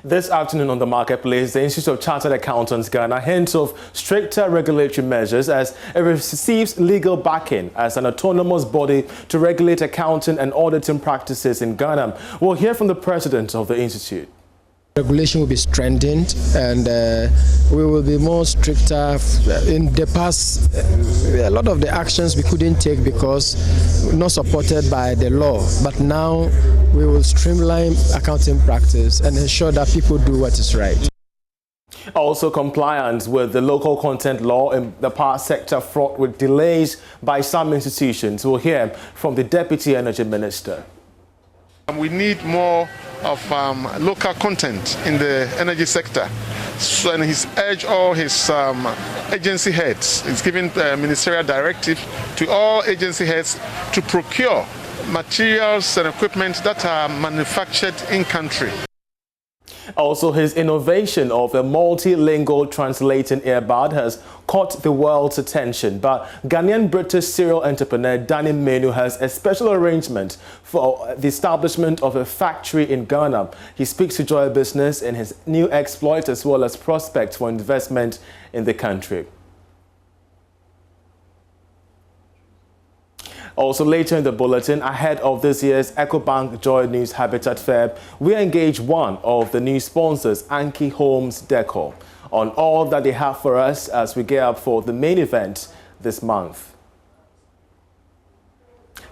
This afternoon on the marketplace, the Institute of Chartered Accountants Ghana hints of stricter regulatory measures as it receives legal backing as an autonomous body to regulate accounting and auditing practices in Ghana. We'll hear from the president of the institute. Regulation will be strengthened and we will be more stricter. In the past, a lot of the actions we couldn't take because not supported by the law, but now we will streamline accounting practice and ensure that people do what is right. Also, compliance with the local content law in the power sector fraught with delays by some institutions. We'll hear from the Deputy Energy Minister. We need more of local content in the energy sector. So, and he's urged all his agency heads, he's given the ministerial directive to all agency heads to procure materials and equipment that are manufactured in country. Also, his innovation of a multilingual translating earbud has caught the world's attention. But Ghanaian-British serial entrepreneur Danny Menu has a special arrangement for the establishment of a factory in Ghana. He speaks to Joy Business in his new exploit as well as prospects for investment in the country. Also, later in the bulletin, ahead of this year's EcoBank JoyNews Habitat Fair, we engage one of the new sponsors, Anki Homes Decor, on all that they have for us as we gear up for the main event this month.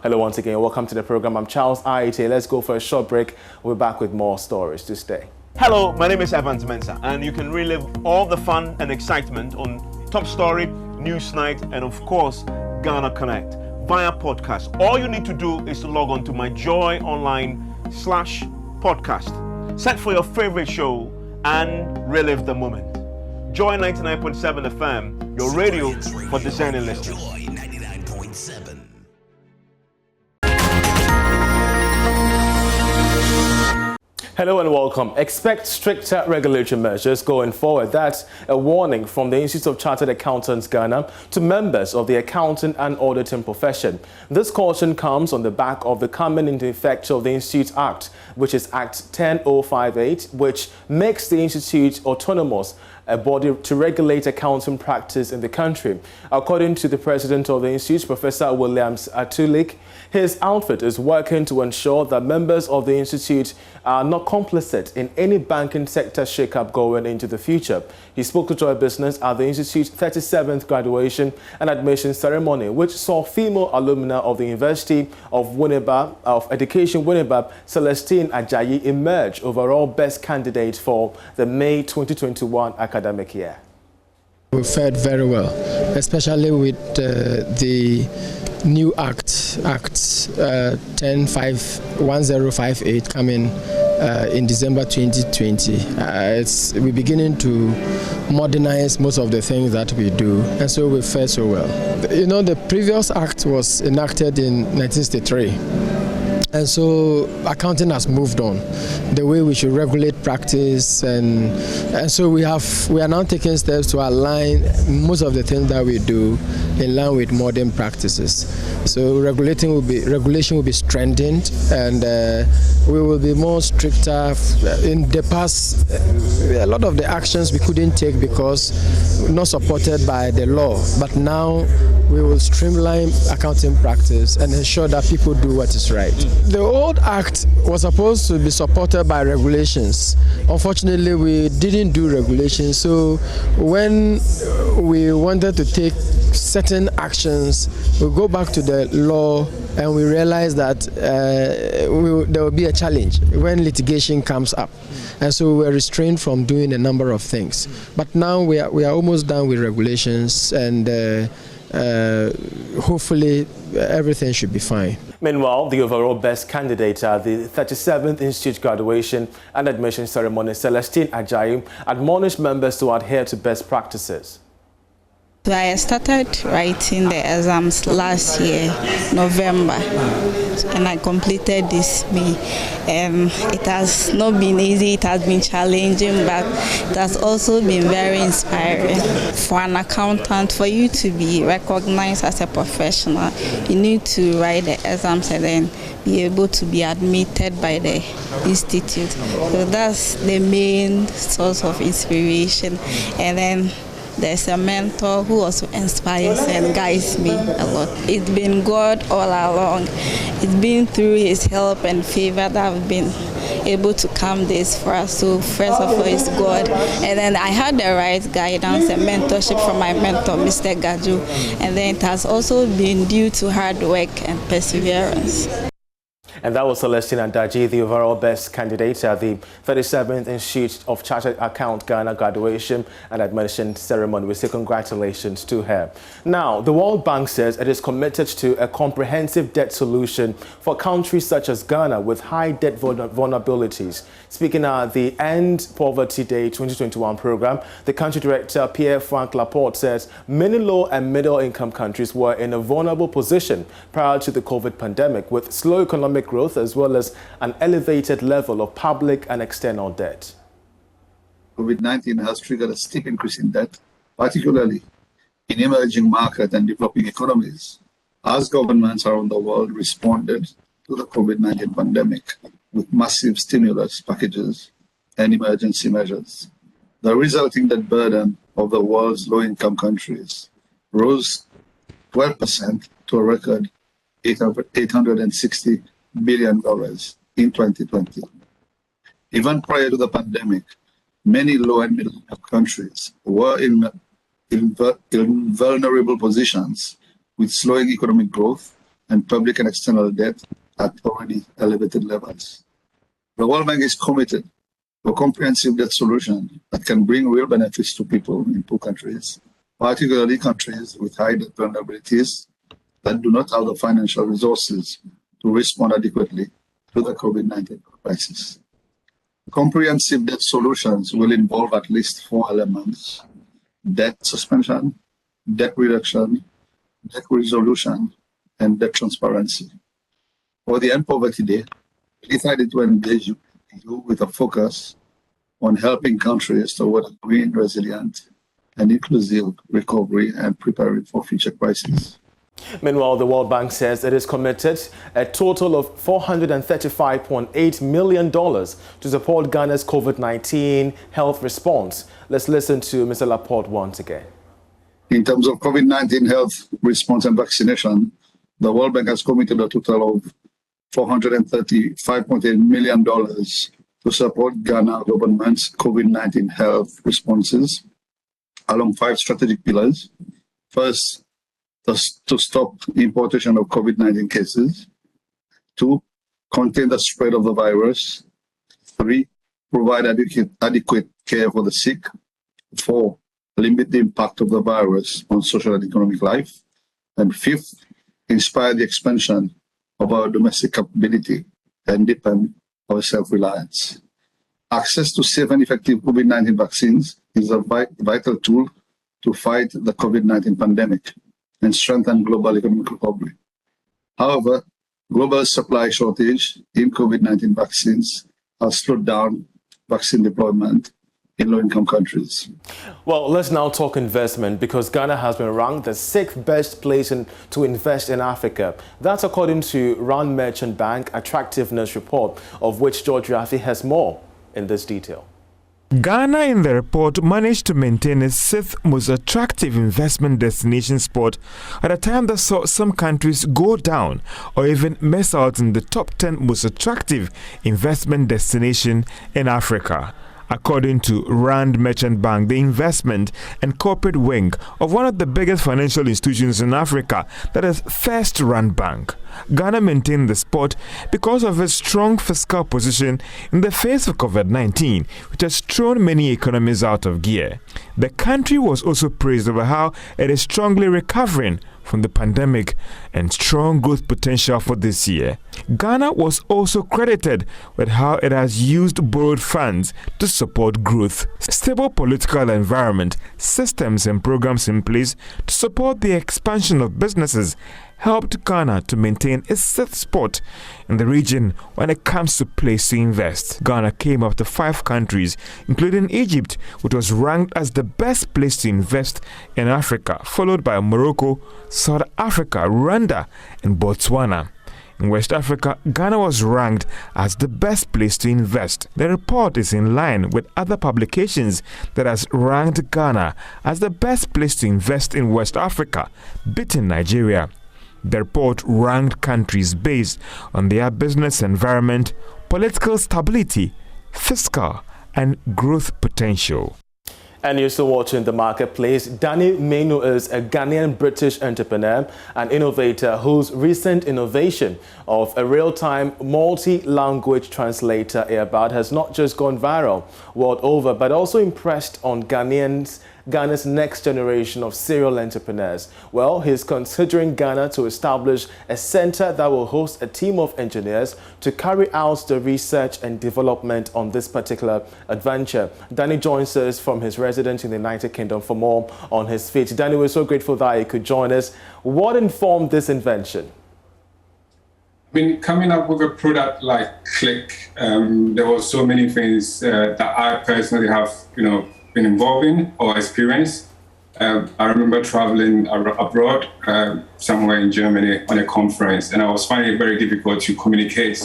Hello once again, welcome to the program. I'm Charles Aite. Let's go for a short break. We're back with more stories to stay. Hello, my name is Evans Mensah, and you can relive all the fun and excitement on Top Story, Newsnight, and of course, Ghana Connect via podcast. All you need to do is to log on to my Joy Online/podcast. Search for your favorite show and relive the moment. Joy 99.7 FM, your radio for discerning listeners. Joy 99.7. Hello and welcome. Expect stricter regulatory measures going forward. That's a warning from the Institute of Chartered Accountants Ghana to members of the accounting and auditing profession. This caution comes on the back of the coming into effect of the Institute Act, which is Act 10058, which makes the Institute autonomous, a body to regulate accounting practice in the country. According to the president of the Institute, Professor Williams Atulik, his outfit is working to ensure that members of the Institute are not complicit in any banking sector shake-up going into the future. He spoke to Joy Business at the Institute's 37th graduation and admission ceremony, which saw female alumna of the University of Education Winneba, Celestine Ajayi, emerge overall best candidate for the May 2021 academic year. We fared very well, especially with the new Act 1058 coming in December 2020. We're beginning to modernize most of the things that we do, and so we fared so well. You know, the previous Act was enacted in 1963. And so accounting has moved on, the way we should regulate practice, and so we are now taking steps to align most of the things that we do in line with modern practices. So regulation will be strengthened, and we will be more stricter. In the past, a lot of the actions we couldn't take because not supported by the law, but now we will streamline accounting practice and ensure that people do what is right. The old Act was supposed to be supported by regulations. Unfortunately, we didn't do regulations. So when we wanted to take certain actions, we go back to the law and we realize that there will be a challenge when litigation comes up. And so we're restrained from doing a number of things. But now we are almost done with regulations, and hopefully everything should be fine. Meanwhile, the overall best candidate at the 37th Institute graduation and admission ceremony, Celestine Ajayi, admonished members to adhere to best practices. So I started writing the exams last year, November, and I completed this May. It has not been easy, it has been challenging, but it has also been very inspiring. For an accountant, for you to be recognized as a professional, you need to write the exams and then be able to be admitted by the institute. So that's the main source of inspiration. And then there's a mentor who also inspires and guides me a lot. It's been God all along. It's been through His help and favor that I've been able to come this far. So first of all, it's God. And then I had the right guidance and mentorship from my mentor, Mr. Gaju. And then it has also been due to hard work and perseverance. And that was Celestina Daji, the overall best candidate at the 37th Institute of Chartered Account Ghana graduation and admission ceremony. We say congratulations to her. Now, the World Bank says it is committed to a comprehensive debt solution for countries such as Ghana with high debt vulnerabilities. Speaking at the End Poverty Day 2021 program, the country director Pierre-Frank Laporte says many low and middle income countries were in a vulnerable position prior to the COVID pandemic, with slow economic growth as well as an elevated level of public and external debt. COVID-19 has triggered a steep increase in debt, particularly in emerging market and developing economies, as governments around the world responded to the COVID-19 pandemic with massive stimulus packages and emergency measures. The resulting debt burden of the world's low-income countries rose 12% to a record $860 billion in 2020. Even prior to the pandemic, many low and middle income countries were in vulnerable positions with slowing economic growth and public and external debt at already elevated levels. The World Bank is committed to a comprehensive debt solution that can bring real benefits to people in poor countries, particularly countries with high debt vulnerabilities that do not have the financial resources to respond adequately to the COVID-19 crisis. Comprehensive debt solutions will involve at least 4 elements: debt suspension, debt reduction, debt resolution, and debt transparency. For the End Poverty Day, we decided to engage you with a focus on helping countries toward a green, resilient, and inclusive recovery and preparing for future crises. Meanwhile, the World Bank says it is committed a total of $435.8 million to support Ghana's COVID-19 health response. Let's listen to Mr. Laporte once again. In terms of COVID-19 health response and vaccination, the World Bank has committed a total of $435.8 million to support Ghana government's COVID-19 health responses along 5 strategic pillars. First, to stop importation of COVID-19 cases. 2, contain the spread of the virus. 3, provide adequate care for the sick. 4, limit the impact of the virus on social and economic life. And 5th, inspire the expansion of our domestic capability and deepen our self-reliance. Access to safe and effective COVID-19 vaccines is a vital tool to fight the COVID-19 pandemic and strengthen global economic recovery. However, global supply shortage in COVID-19 vaccines has slowed down vaccine deployment in low-income countries. Well, let's now talk investment, because Ghana has been ranked the 6th best place to invest in Africa. That's according to Rand Merchant Bank Attractiveness Report, of which George Rafi has more in this detail. Ghana in the report managed to maintain its 6th most attractive investment destination spot at a time that saw some countries go down or even miss out in the top 10 most attractive investment destination in Africa. According to Rand Merchant Bank, the investment and corporate wing of one of the biggest financial institutions in Africa, that is First Rand Bank. Ghana maintained the spot because of its strong fiscal position in the face of COVID-19, which has thrown many economies out of gear. The country was also praised over how it is strongly recovering from the pandemic and strong growth potential for this year. Ghana was also credited with how it has used borrowed funds to support growth. Stable political environment, systems and programs in place to support the expansion of businesses helped Ghana to maintain its sixth spot in the region when it comes to place to invest. Ghana came after 5 countries, including Egypt, which was ranked as the best place to invest in Africa, followed by Morocco, South Africa, Rwanda, and Botswana. In West Africa, Ghana was ranked as the best place to invest. The report is in line with other publications that has ranked Ghana as the best place to invest in West Africa, beating Nigeria. The report ranked countries based on their business environment, political stability, fiscal, and growth potential. And you're still watching The Marketplace. Danny Menu is a Ghanaian-British entrepreneur and innovator whose recent innovation of a real-time multi-language translator earbud has not just gone viral world over, but also impressed on Ghana's next generation of serial entrepreneurs. Well, he's considering Ghana to establish a center that will host a team of engineers to carry out the research and development on this particular adventure. Danny joins us from his residence in the United Kingdom for more on his feat. Danny, we're so grateful that he could join us. What informed this invention? I mean, coming up with a product like Click, there were so many things that I personally have, been involved in or experienced. I remember traveling abroad, somewhere in Germany on a conference, and I was finding it very difficult to communicate,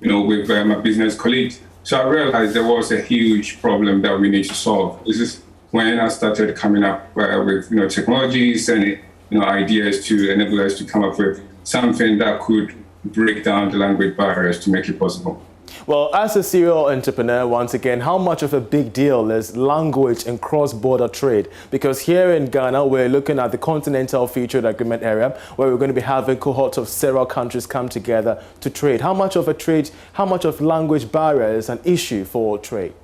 with my business colleagues. So I realized there was a huge problem that we need to solve. This is when I started coming up with, technologies and, ideas to enable us to come up with something that could break down the language barriers to make it possible. Well, as a serial entrepreneur, once again, how much of a big deal is language and cross-border trade? Because here in Ghana, we're looking at the Continental Free Trade Agreement area, where we're going to be having cohorts of several countries come together to trade. How much of language barrier is an issue for trade?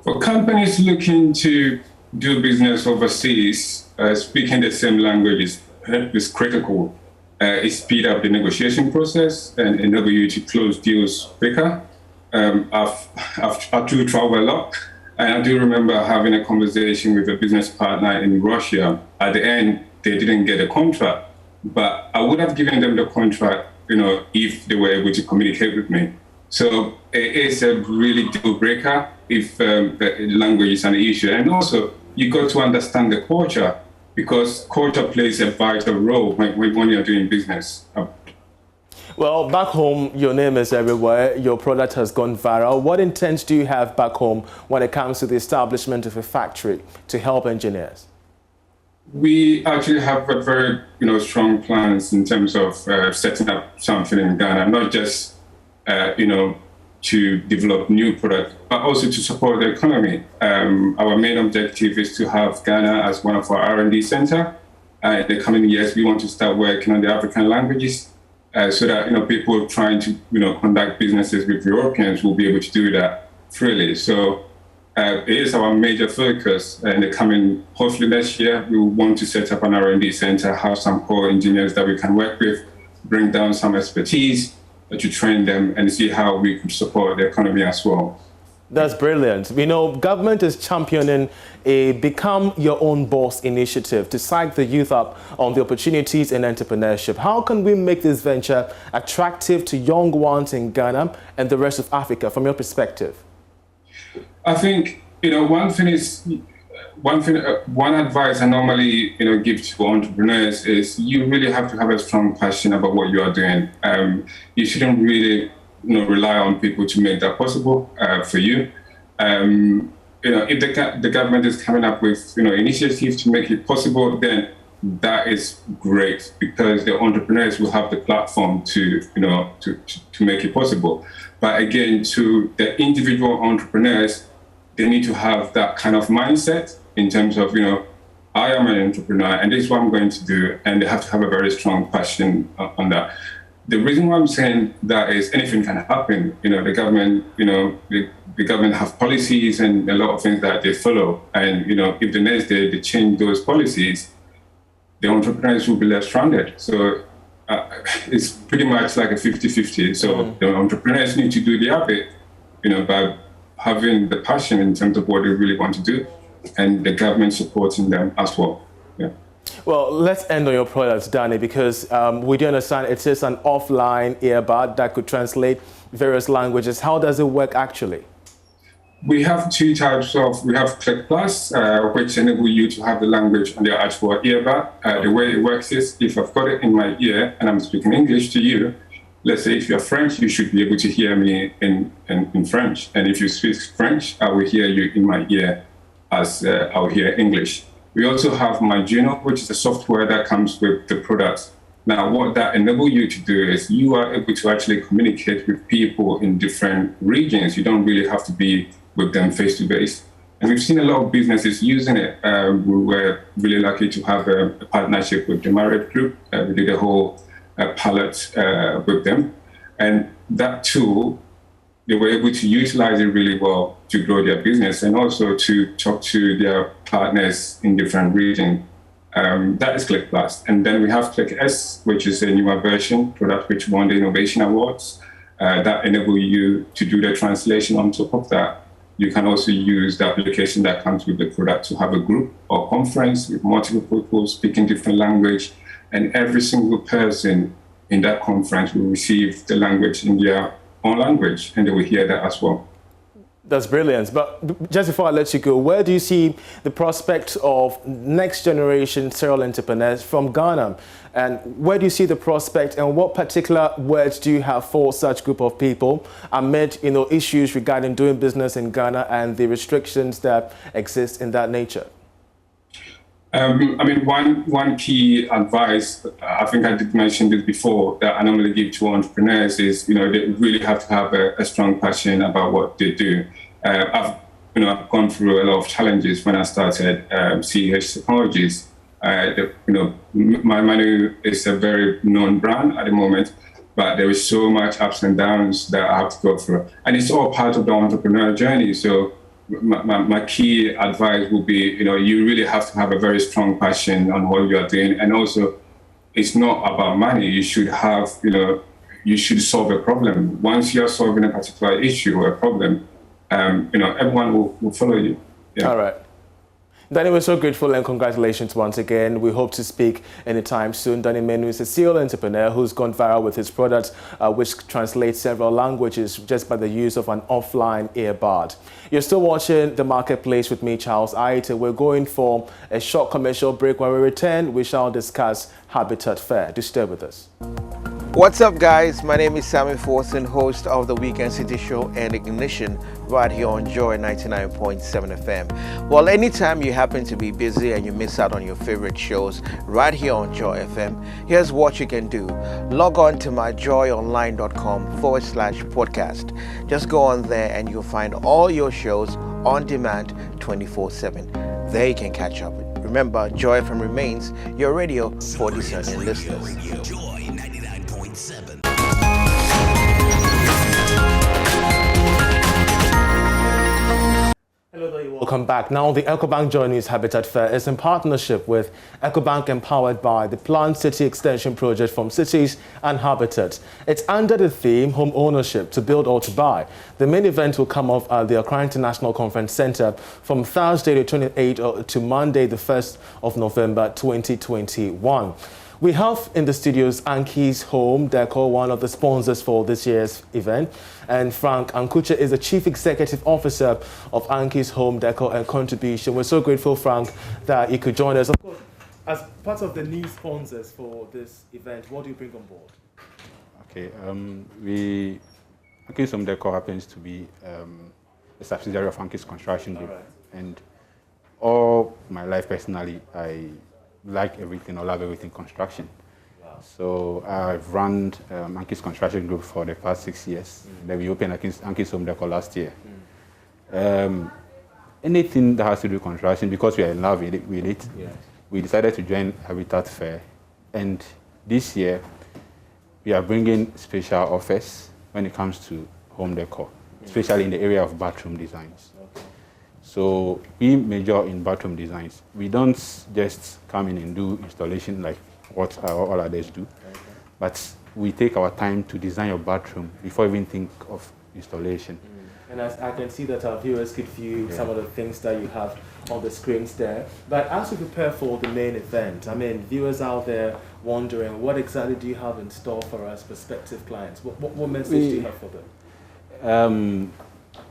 For companies looking to do business overseas, speaking the same language is critical. It speeds up the negotiation process and enable you to close deals quicker. I do travel a lot, and I do remember having a conversation with a business partner in Russia. At the end, they didn't get a contract, but I would have given them the contract, if they were able to communicate with me. So it is a really deal breaker if the language is an issue. And also, you got to understand the culture, because culture plays a vital role when you're doing business. Well, back home, your name is everywhere. Your product has gone viral. What intent do you have back home when it comes to the establishment of a factory to help engineers? We actually have a very, strong plans in terms of setting up something in Ghana, not just, to develop new products, but also to support the economy. Our main objective is to have Ghana as one of our R&D center. In the coming years, we want to start working on the African languages so that people trying to conduct businesses with Europeans will be able to do that freely. So it is our major focus. In the coming, hopefully next year, we will want to set up an R&D center, have some core engineers that we can work with, bring down some expertise, to train them and see how we could support the economy as well. That's brilliant. Government is championing a Become Your Own Boss initiative to psych the youth up on the opportunities in entrepreneurship. How can we make this venture attractive to young ones in Ghana and the rest of Africa from your perspective? I think, one advice I normally give to entrepreneurs is you really have to have a strong passion about what you are doing. You shouldn't really rely on people to make that possible for you. If the government is coming up with initiatives to make it possible, then that is great, because the entrepreneurs will have the platform to make it possible. But again, to the individual entrepreneurs, they need to have that kind of mindset in terms of, I am an entrepreneur and this is what I'm going to do, and they have to have a very strong passion on that. The reason why I'm saying that is anything can happen. The government, the government have policies and a lot of things that they follow. And, if the next day they change those policies, the entrepreneurs will be left stranded. So it's pretty much like a 50-50. So the entrepreneurs need to do their bit, by having the passion in terms of what they really want to do, and the government supporting them as well. Yeah. Well, let's end on your product, Danny, because we do understand it is an offline earbud that could translate various languages. How does it work actually? We have two types of, we have Click Plus, which enable you to have the language on the actual earbud. The way it works is, if I've got it in my ear and I'm speaking English to you, let's say if you're French, you should be able to hear me in French. And if you speak French, I will hear you in my ear as I will hear English. We also have My Juno, which is a software that comes with the product. Now, what that enables you to do is you are able to actually communicate with people in different regions. You don't really have to be with them face to face. And we've seen a lot of businesses using it. We were really lucky to have a partnership with the Marriott Group. We did a whole palette with them. And that tool, they were able to utilize it really well to grow their business and also to talk to their partners in different regions. That is Click Plus. And then we have Click S, which is a newer version, product which won the Innovation Awards. That enable you to do the translation on top of that. You can also use the application that comes with the product to have a group or conference with multiple people speaking different language, and every single person in that conference will receive the language in their own language, and they will hear that as well. That's brilliant. But just before I let you go, where do you see the prospect of next generation serial entrepreneurs from Ghana? And where do you see the prospect, and what particular words do you have for such group of people amid issues regarding doing business in Ghana and the restrictions that exist in that nature? One key advice, I think I did mention this before, that I normally give to entrepreneurs is, they really have to have a strong passion about what they do. I've gone through a lot of challenges when I started CEH Technologies. My Manu is a very known brand at the moment, but there is so much ups and downs that I have to go through. And it's all part of the entrepreneurial journey. So my key advice would be, you really have to have a very strong passion on what you are doing. And also, it's not about money. You should have, you should solve a problem. Once you're solving a particular issue or a problem, everyone will follow you. Yeah. All right. Danny, we're so grateful and congratulations once again. We hope to speak anytime soon. Danny Menu is a serial entrepreneur who's gone viral with his product, which translates several languages just by the use of an offline earbud. You're still watching The Marketplace with me, Charles Aite. We're going for a short commercial break. When we return, we shall discuss Habitat Fair. Do stay with us. What's up, guys? My name is Sammy Forson, host of the Weekend City Show and Ignition right here on Joy 99.7 FM. Well, anytime you happen to be busy and you miss out on your favorite shows right here on Joy FM, here's what you can do. Log on to myjoyonline.com/podcast. Just go on there and you'll find all your shows on demand 24/7. There you can catch up. Remember, Joy FM remains your radio for discerning listeners. Joy 99.7. Hello, welcome back. Now, the EcoBank JoyNews Habitat Fair is in partnership with EcoBank, empowered by the Planned City Extension Project from Cities and Habitat. It's under the theme Home Ownership, to Build or to Buy. The main event will come off at the Accra International Conference Center from Thursday the 28th to Monday the 1st of November 2021. We have in the studios Anki's Home Decor, one of the sponsors for this year's event, and Frank Ankuche is the Chief Executive Officer of Anki's Home Decor and Contribution. We're so grateful, Frank, that you could join us. Of course, as part of the new sponsors for this event, what do you bring on board? Okay, Anki's Home Decor happens to be a subsidiary of Anki's Construction Group, and all my life personally, I like everything, I love everything construction. Wow. So I've run Anki's Construction Group for the past 6 years. Then we opened Anki's Home Decor last year. anything that has to do with construction, because we are in love with it, Yes. we decided to join Habitat Fair. And this year, we are bringing special offers when it comes to home decor, especially in the area of bathroom designs. Okay. So we major in bathroom designs. We don't just come in and do installation like what all others do, but we take our time to design your bathroom before even think of installation. And as I can see that our viewers could view some of the things that you have on the screens there. But as we prepare for the main event, I mean, viewers out there wondering, what exactly do you have in store for us, prospective clients? What message do you have for them?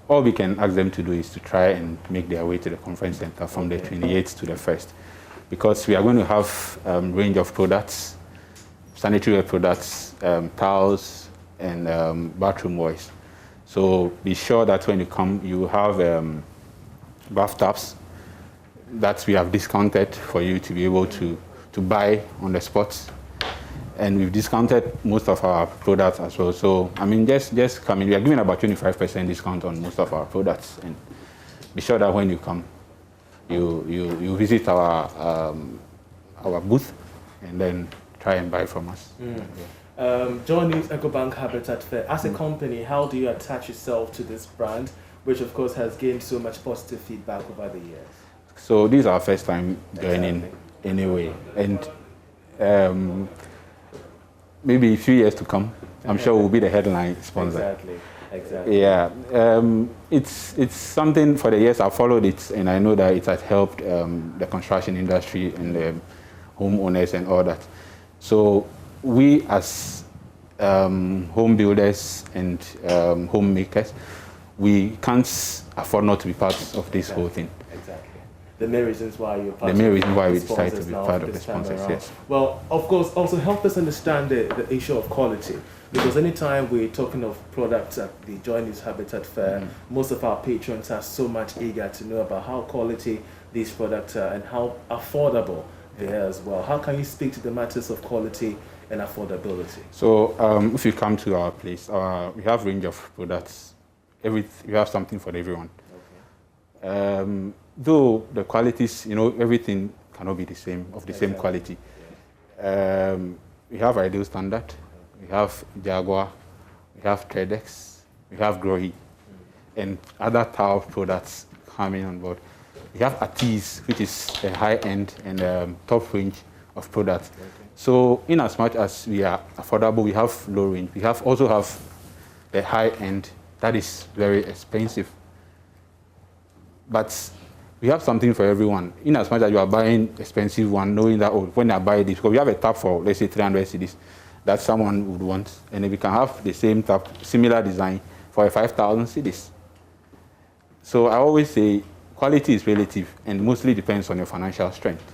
All we can ask them to do is to try and make their way to the conference center from the 28th to the 1st, because we are going to have a range of products, sanitary products, towels, and bathroom wash. So be sure that when you come, you have bathtubs that we have discounted for you to be able to buy on the spot. And we've discounted most of our products as well. So, I mean, just come in. We are giving about 25% discount on most of our products. And be sure that when you come, you visit our booth and then try and buy from us. JoyNews EcoBank Habitat Fair. As a company, how do you attach yourself to this brand, which of course has gained so much positive feedback over the years? So this is our first time joining anyway. And maybe a few years to come, I'm sure we'll be the headline sponsor. Exactly. Yeah, it's something. For the years I've followed it, and I know that it has helped the construction industry and the homeowners and all that. So we as home builders and homemakers, we can't afford not to be part of this whole thing. Exactly. The main reasons why you're part the main of reason why we the decided to sponsors be now part of the this time sponsors. around. Yes. Well, of course, also help us understand the issue of quality. Because anytime we're talking of products at the JoyNews Habitat Fair, most of our patrons are so much eager to know about how quality these products are and how affordable they are as well. How can you speak to the matters of quality and affordability? So if you come to our place, we have a range of products. We have something for everyone. Okay. Though the qualities, everything cannot be the same, of the same quality. We have Ideal Standard, we have Jaguar, we have Tredex, we have Grohi, and other towel products coming on board. We have Atiz, which is a high-end and top range of products. Okay. So in as much as we are affordable, we have low range. We also have the high-end that is very expensive. But we have something for everyone. In as much as you are buying expensive one, knowing that when I buy this, because we have a tap for, let's say, 300 cedis that someone would want, and then we can have the same tap, similar design, for 5,000 cedis. So I always say quality is relative and mostly depends on your financial strength.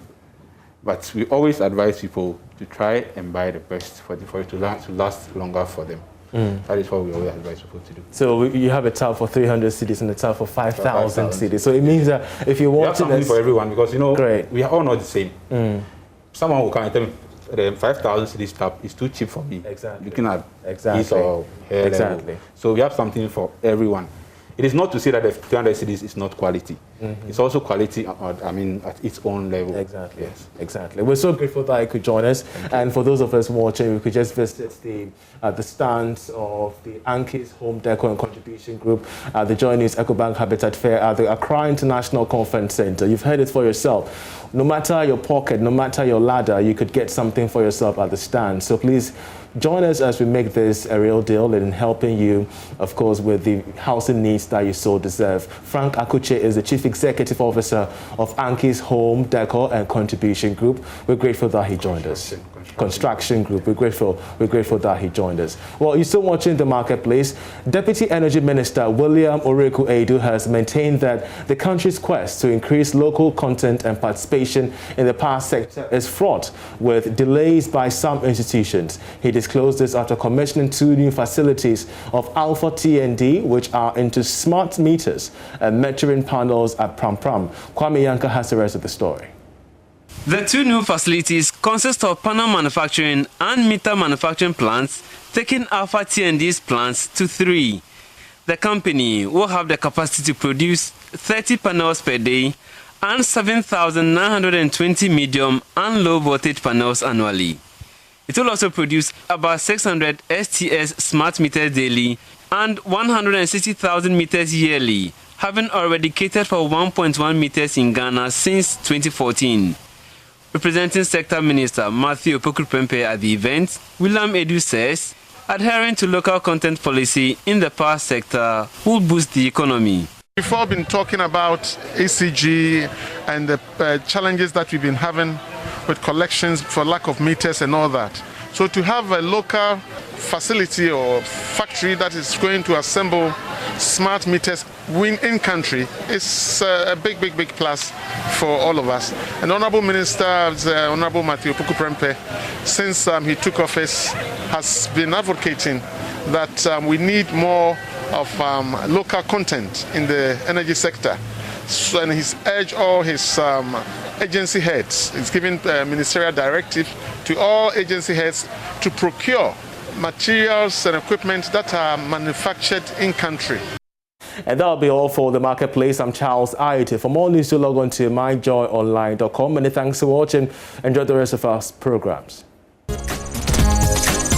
But we always advise people to try and buy the best for it to last longer for them. That is what we always advise people to do. So you have a tap for 300 cedis and a tap for 5,000 cedis. So it means that if you want we have something for everyone, because we are all not the same. Someone will come and tell me the 5,000 cedis tap is too cheap for me. Exactly. Looking at his or her level. So we have something for everyone. It is not to say that the 300 cedis is not quality. It's also quality, at its own level. Exactly. Yes. Exactly. We're so grateful that you could join us. And for those of us watching, we could just visit the stands of the Anki's Home Decor and Contribution Group at the JoyNews EcoBank Habitat Fair at the Accra International Conference Center. You've heard it for yourself. No matter your pocket, no matter your ladder, you could get something for yourself at the stand. So please join us as we make this a real deal in helping you, of course, with the housing needs that you so deserve. Frank Akuche is the Chief Executive Officer of Anki's Home Decor and Contribution Group. We're grateful that he joined us. Construction Group. We're grateful that he joined us. Well, you're still watching The Marketplace. Deputy Energy Minister William Oreku Edu has maintained that the country's quest to increase local content and participation in the power sector is fraught with delays by some institutions. He disclosed this after commissioning 2 new facilities of Alpha TND, which are into smart meters and metering panels at Pram Pram. Kwame Yanka has the rest of the story. The 2 new facilities consist of panel manufacturing and meter manufacturing plants, taking Alpha TND's plants to 3. The company will have the capacity to produce 30 panels per day and 7,920 medium and low voltage panels annually. It will also produce about 600 STS smart meters daily and 160,000 meters yearly, having already catered for 1.1 meters in Ghana since 2014. Representing Sector Minister Matthew Opoku-Prempeh at the event, William Edu says adhering to local content policy in the power sector will boost the economy. We've all been talking about ICAG and the challenges that we've been having with collections for lack of meters and all that. So to have a local facility or factory that is going to assemble smart meters in country is a big plus for all of us. And Honorable Minister, Honorable Matthew Opoku-Prempeh, since he took office, has been advocating that we need more of local content in the energy sector. So, and he's urged all his agency heads, he's given ministerial directive to all agency heads to procure materials and equipment that are manufactured in country. And that'll be all for the marketplace. I'm Charles Aite. For more news, log on to myjoyonline.com. Many thanks for watching. Enjoy the rest of our programs.